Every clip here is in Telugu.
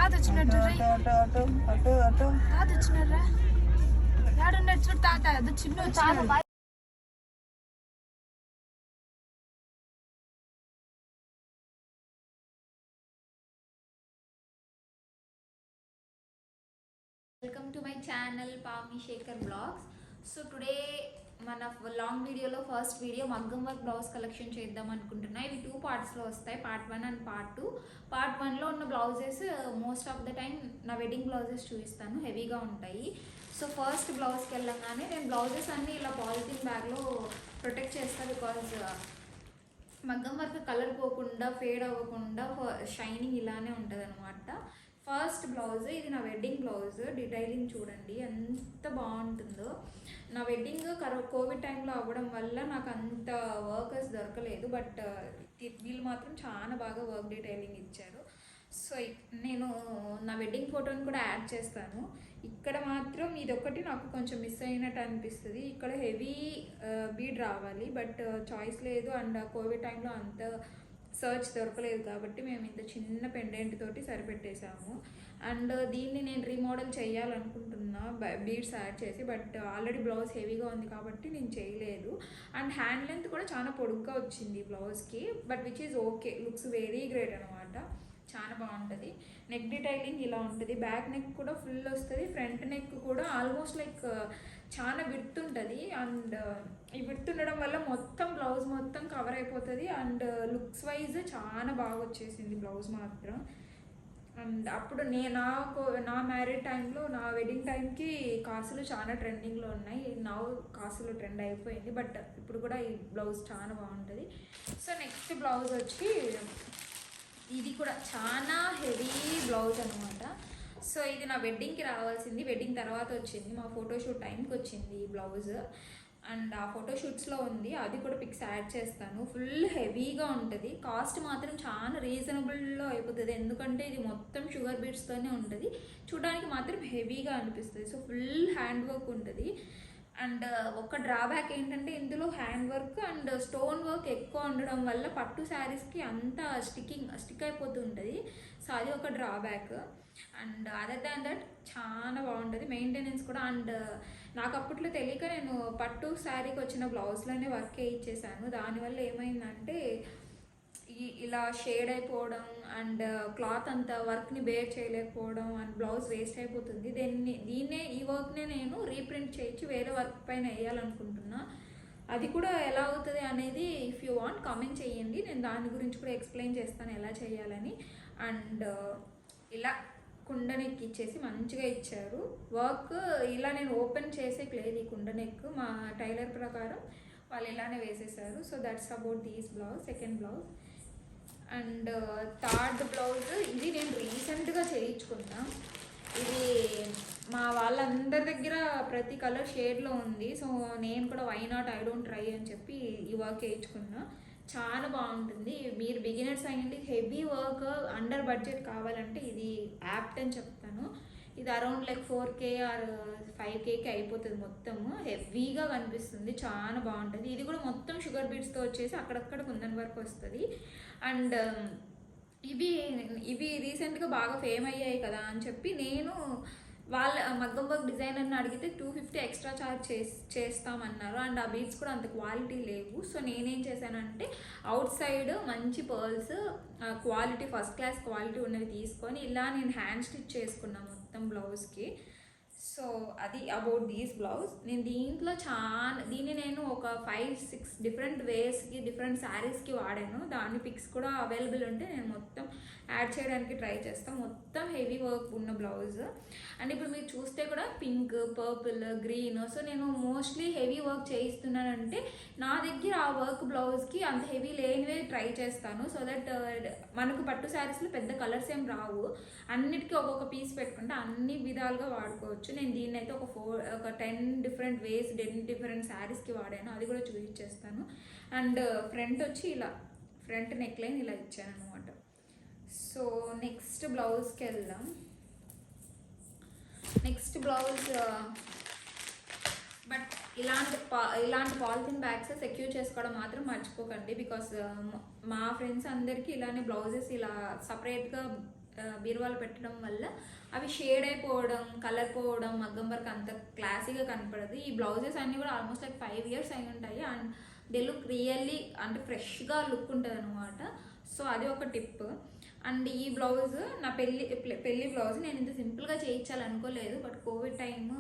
తాత వచ్చినట్టు తాత వచ్చినట్రా యాడున్నట్టు చూడు తాత అది చిన్న వచ్చినాడు. Welcome to my channel Pavani Shekhar vlogs. So today మన లాంగ్ వీడియోలో ఫస్ట్ వీడియో మగ్గం వర్క్ బ్లౌజ్ కలెక్షన్ చేద్దాం అనుకుంటున్నా. ఇవి 2 పార్ట్స్లో వస్తాయి, పార్ట్ 1 అండ్ పార్ట్ 2. పార్ట్ 1లో ఉన్న blouses most of the time నా వెడ్డింగ్ బ్లౌజెస్ చూపిస్తాను, హెవీగా ఉంటాయి. సో ఫస్ట్ బ్లౌజ్కి వెళ్ళంగానే నేను బ్లౌజెస్ అన్నీ ఇలా పాలిథిన్ బ్యాగ్లో ప్రొటెక్ట్ చేస్తాను. బికాజ్ మగ్గం వర్క్ కలర్ పోకుండా, ఫేడ్ అవ్వకుండా షైనింగ్ ఇలానే ఉంటుంది అనమాట. ఫస్ట్ బ్లౌజ్ ఇది నా వెడ్డింగ్ బ్లౌజ్. డీటెయిలింగ్ చూడండి ఎంత బాగుంటుందో. నా వెడ్డింగ్ కోవిడ్ టైంలో అవ్వడం వల్ల నాకు అంత వర్కర్స్ దొరకలేదు, బట్ వీళ్ళు మాత్రం చాలా బాగా వర్క్ డీటెయిలింగ్ ఇచ్చారు. సో నేను నా వెడ్డింగ్ ఫోటోని కూడా యాడ్ చేస్తాను. ఇక్కడ మాత్రం ఇదొకటి నాకు కొంచెం మిస్ అయినట్టు అనిపిస్తుంది. ఇక్కడ హెవీ బీడ్ రావాలి, బట్ చాయిస్ లేదు. అండ్ కోవిడ్ టైంలో అంత సర్చ్ దొరకలేదు కాబట్టి మేము ఇంత చిన్న పెండెంట్ తోటి సరిపెట్టేసాము. అండ్ దీన్ని నేను రీమోడల్ చేయాలనుకుంటున్నా బీడ్స్ యాడ్ చేసి, బట్ ఆల్రెడీ బ్లౌజ్ హెవీగా ఉంది కాబట్టి నేను చేయలేదు. అండ్ హ్యాండ్ లెంత్ కూడా చాలా పొడుగ్గా వచ్చింది బ్లౌజ్కి, but which is okay, looks very great అనమాట, చాలా బాగుంటుంది. నెక్ డీటెయిలింగ్ ఇలా ఉంటుంది, బ్యాక్ నెక్ కూడా ఫుల్ వస్తుంది, ఫ్రంట్ నెక్ కూడా ఆల్మోస్ట్ లైక్ చాలా విడ్త్ ఉంటుంది. అండ్ ఈ విడ్త్ ఉండడం వల్ల మొత్తం బ్లౌజ్ మొత్తం కవర్ అయిపోతుంది. అండ్ లుక్స్ వైజ్ చాలా బాగా వచ్చేసింది బ్లౌజ్ మాత్రం. అండ్ అప్పుడు నా మ్యారేజ్ టైంలో, నా వెడ్డింగ్ టైంకి కాసులు చాలా ట్రెండింగ్లో ఉన్నాయి. నా కాసులు ట్రెండ్ అయిపోయింది, బట్ ఇప్పుడు కూడా ఈ బ్లౌజ్ చాలా బాగుంటుంది. సో నెక్స్ట్ బ్లౌజ్ వచ్చి ఇది కూడా చాలా హెవీ బ్లౌజ్ అనమాట. సో ఇది నా వెడ్డింగ్కి రావాల్సింది, వెడ్డింగ్ తర్వాత వచ్చింది, మా ఫోటోషూట్ టైంకి వచ్చింది ఈ బ్లౌజ్. అండ్ ఆ ఫోటోషూట్స్లో ఉంది, అది కూడా పిక్స్ యాడ్ చేస్తాను. ఫుల్ హెవీగా ఉంటుంది, కాస్ట్ మాత్రం చాలా రీజనబుల్లో అయిపోతుంది, ఎందుకంటే ఇది మొత్తం షుగర్ బీడ్స్తోనే ఉంటుంది. చూడడానికి మాత్రం హెవీగా అనిపిస్తుంది. సో ఫుల్ హ్యాండ్ వర్క్ ఉంటుంది. అండ్ ఒక డ్రాబ్యాక్ ఏంటంటే ఇందులో hand work and stone work ఎక్కువ ఉండడం వల్ల పట్టు శారీస్కి అంతా స్టిక్ అయిపోతూ ఉంటుంది. సో అది ఒక drawback. And other than that చాలా బాగుంటుంది, మెయింటెనెన్స్ కూడా. అండ్ నాకు అప్పట్లో తెలియక నేను పట్టు శారీకి వచ్చిన బ్లౌజ్లోనే వర్క్ ఇచ్చేసాను. దానివల్ల ఏమైందంటే ఇలా షేడ్ అయిపోవడం అండ్ క్లాత్ అంతా వర్క్ని బేర్ చేయలేకపోవడం అండ్ బ్లౌజ్ వేస్ట్ అయిపోతుంది. ఈ వర్క్నే నేను రీప్రింట్ చేయించి వేరే వర్క్ పైన వేయాలనుకుంటున్నా. అది కూడా ఎలా అవుతుంది అనేది ఇఫ్ యూ వాంట్ కామెంట్ చేయండి, నేను దాని గురించి కూడా ఎక్స్ప్లెయిన్ చేస్తాను ఎలా చేయాలని. అండ్ ఇలా కుండ నెక్ ఇచ్చేసి మంచిగా ఇచ్చారు. వర్క్ ఇలా నేను ఓపెన్ చేసేకి లేదు ఈ కుండ నెక్, మా టైలర్ ప్రకారం వాళ్ళు ఇలానే వేసేసారు. So that's about these blouse, second blouse. And third blouse ఇది నేను రీసెంట్గా చేయించుకున్నా. ఇది మా వాళ్ళందరి దగ్గర ప్రతి కలర్ షేడ్లో ఉంది. సో నేను కూడా why not I don't try అని చెప్పి ఈ వర్క్ వేయించుకున్నా. చాలా బాగుంటుంది. మీరు బిగినర్స్ అయ్యండి, హెవీ వర్క్ అండర్ బడ్జెట్ కావాలంటే ఇది యాప్ట్ అని చెప్తాను. ఇది అరౌండ్ లైక్ 4K ఆర్ 5Kకి అయిపోతుంది. మొత్తము హెవీగా కనిపిస్తుంది, చాలా బాగుంటుంది. ఇది కూడా మొత్తం షుగర్ బీడ్స్తో వచ్చేసి అక్కడక్కడ కుందన్ వర్క్ వస్తుంది. అండ్ ఇవి రీసెంట్గా బాగా ఫేమ్ అయ్యాయి కదా అని చెప్పి నేను వాళ్ళ మగ్గం వర్క్ డిజైనర్ని అడిగితే 250 ఎక్స్ట్రా ఛార్జ్ చేస్తామన్నారు. అండ్ ఆ బీడ్స్ కూడా అంత క్వాలిటీ లేవు. సో నేనేం చేశానంటే అవుట్ సైడ్ మంచి pearls quality, first class quality ఉన్నవి తీసుకొని ఇలా నేను హ్యాండ్ స్టిచ్ చేసుకున్నాను మొత్తం బ్లౌజ్కి. సో అది అబౌట్ దీస్ బ్లౌజ్. నేను దీన్ని నేను ఒక 5-6 డిఫరెంట్ వేస్కి, డిఫరెంట్ శారీస్కి వాడాను. దాని పిక్స్ కూడా అవైలబుల్ ఉంటే నేను మొత్తం యాడ్ చేయడానికి ట్రై చేస్తాను. మొత్తం హెవీ వర్క్ ఉన్న బ్లౌజ్. అండ్ ఇప్పుడు మీరు చూస్తే కూడా పింక్, పర్పుల్, గ్రీన్. సో నేను మోస్ట్లీ హెవీ వర్క్ చేయిస్తున్నానంటే నా దగ్గర ఆ వర్క్ బ్లౌజ్కి అంత హెవీ లేనివే ట్రై చేస్తాను. సో దట్ మనకు పట్టు శారీస్లో పెద్ద కలర్స్ ఏం రావు, అన్నిటికీ ఒక్కొక్క పీస్ పెట్టుకుంటే అన్ని విధాలుగా వాడుకోవచ్చు. నేను దీన్ని అయితే ఒక 10 డిఫరెంట్ వేస్, 10 డిఫరెంట్ శారీస్కి వాడాను, అది కూడా చూపించేస్తాను. అండ్ ఫ్రంట్ వచ్చి ఇలా ఫ్రంట్ నెక్ లైన్ ఇలా ఇచ్చాను అనమాట. సో నెక్స్ట్ బ్లౌజ్కి వెళ్దాం. నెక్స్ట్ బ్లౌజ్ బట్ ఇలాంటి పాలిథిన్ బ్యాగ్స్ సెక్యూర్ చేసుకోవడం మాత్రం మర్చిపోకండి. బికాస్ మా ఫ్రెండ్స్ అందరికీ ఇలానే బ్లౌజెస్ ఇలా సపరేట్గా బీరువాలో పెట్టడం వల్ల అవి షేడ్ అయిపోవడం, కలర్ పోవడం, మగ్గం వర్క్ అంత క్లాసీగా కనపడదు. ఈ బ్లౌజెస్ అన్నీ కూడా ఆల్మోస్ట్ లైక్ 5 years అయి ఉంటాయి అండ్ దే లుక్ రియల్లీ అంటే ఫ్రెష్గా లుక్ ఉంటుంది అనమాట. సో అది ఒక టిప్. అండ్ ఈ బ్లౌజ్ నా పెళ్ళి బ్లౌజ్ నేను ఇంత సింపుల్గా చేయించాలనుకోలేదు, బట్ కోవిడ్ టైమ్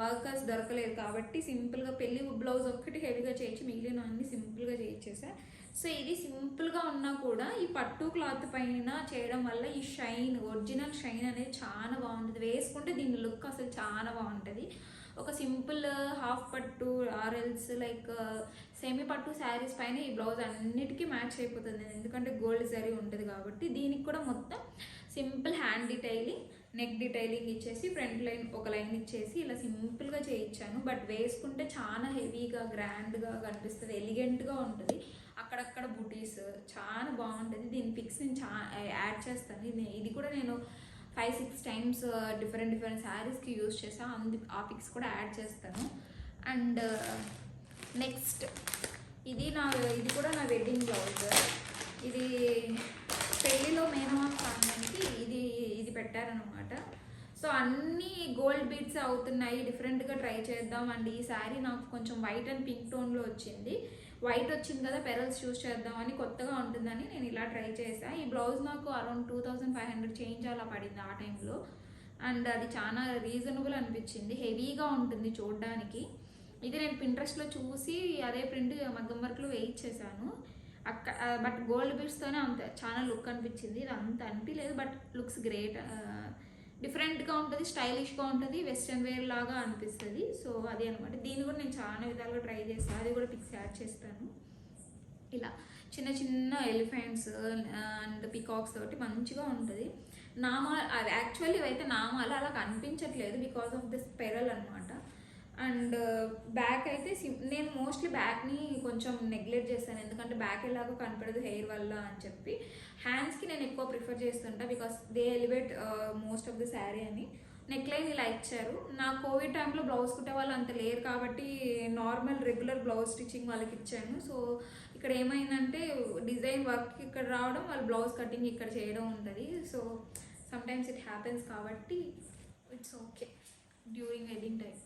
వర్కర్స్ దొరకలేదు కాబట్టి సింపుల్గా పెళ్ళి బ్లౌజ్ ఒక్కటి హెవీగా చేయించి మిగిలిన అన్ని సింపుల్గా చేయించేసా. సో ఇది సింపుల్గా ఉన్నా కూడా ఈ పట్టు క్లాత్ పైన చేయడం వల్ల ఈ షైన్, ఒరిజినల్ షైన్ అనేది చాలా బాగుంటుంది. వేసుకుంటే దీని లుక్ అసలు చాలా బాగుంటుంది. ఒక సింపుల్ హాఫ్ పట్టు ఆర్ఎల్స్ లైక్ సెమీ పట్టు శారీస్ పైన ఈ బ్లౌజ్ అన్నిటికీ మ్యాచ్ అయిపోతుంది, ఎందుకంటే గోల్డ్ జరీ ఉంటుంది కాబట్టి. దీనికి కూడా మొత్తం simple hand detailing, neck detailing ఇచ్చేసి ఫ్రంట్ లైన్ ఒక లైన్ ఇచ్చేసి ఇలా సింపుల్గా చేయించాను. బట్ వేసుకుంటే చాలా హెవీగా గ్రాండ్గా కనిపిస్తుంది, ఎలిగెంట్గా ఉంటుంది. అక్కడక్కడ బుటీస్ చాలా బాగుంటుంది. దీని పిక్స్ నేను యాడ్ చేస్తాను. ఇది కూడా నేను 5-6 times డిఫరెంట్ శారీస్కి యూజ్ చేసాను, ఆ పిక్స్ కూడా యాడ్ చేస్తాను. అండ్ నెక్స్ట్ ఇది కూడా నా వెడ్డింగ్ బ్లౌజ్. ఇది పెళ్ళిలో మేనమామ సాంగ్కి ఇది పెట్టారనమాట. సో అన్నీ గోల్డ్ బీడ్స్ అవుతున్నాయి, డిఫరెంట్గా ట్రై చేద్దాం. అండ్ ఈ శారీ నాకు కొంచెం వైట్ అండ్ పింక్ టోన్లో వచ్చింది. వైట్ వచ్చింది కదా, పెరల్స్ చూస్ చేద్దామని, కొత్తగా ఉంటుందని నేను ఇలా ట్రై చేసా. ఈ బ్లౌజ్ నాకు అరౌండ్ 2500 చేంజ్ అలా పడింది ఆ టైంలో. అండ్ అది చాలా రీజనబుల్ అనిపించింది, హెవీగా ఉంటుంది చూడడానికి. ఇది నేను పింట్రెస్ట్లో చూసి అదే ప్రింట్ మగ్గం వర్క్లో వేయించేసాను. బట్ గోల్డ్ బీడ్స్తోనే అంత చాలా లుక్ అనిపించింది. ఇది అంత అనిపించలేదు, బట్ లుక్స్ గ్రేట్, డిఫరెంట్గా ఉంటుంది, స్టైలిష్గా ఉంటుంది, వెస్ట్రన్ వేర్ లాగా అనిపిస్తుంది. సో అది అనమాట. దీన్ని కూడా నేను చాలా విధాలుగా ట్రై చేస్తాను, అది కూడా పిక్స్ యాడ్ చేస్తాను. ఇలా చిన్న చిన్న ఎలిఫెంట్స్ అండ్ పికాక్స్ తోటి మంచిగా ఉంటుంది. అది యాక్చువల్లీ ఇవైతే నామాలు అలా కనిపించట్లేదు బికాస్ ఆఫ్ దిస్ పెరల్ అనమాట. అండ్ బ్యాక్ అయితే నేను మోస్ట్లీ బ్యాక్ని కొంచెం నెగ్లెక్ట్ చేస్తాను, ఎందుకంటే బ్యాక్ ఎలాగో కనపడదు హెయిర్ వల్ల అని చెప్పి. హ్యాండ్స్కి నేను ఎక్కువ ప్రిఫర్ చేస్తుంటా because they elevate most of the sari అని. నెక్ లైన్ ఇలా ఇచ్చారు. నా కోవిడ్ టైంలో బ్లౌజ్ కుట్టే వాళ్ళు అంత లేరు కాబట్టి నార్మల్ రెగ్యులర్ బ్లౌజ్ స్టిచ్చింగ్ వాళ్ళకి ఇచ్చాను. సో ఇక్కడ ఏమైందంటే డిజైన్ వర్క్ ఇక్కడ రావడం, వాళ్ళు బ్లౌజ్ కటింగ్ ఇక్కడ చేయడం ఉంటుంది. సో సమ్టైమ్స్ ఇట్ హ్యాపెన్స్ కాబట్టి it's okay during wedding time.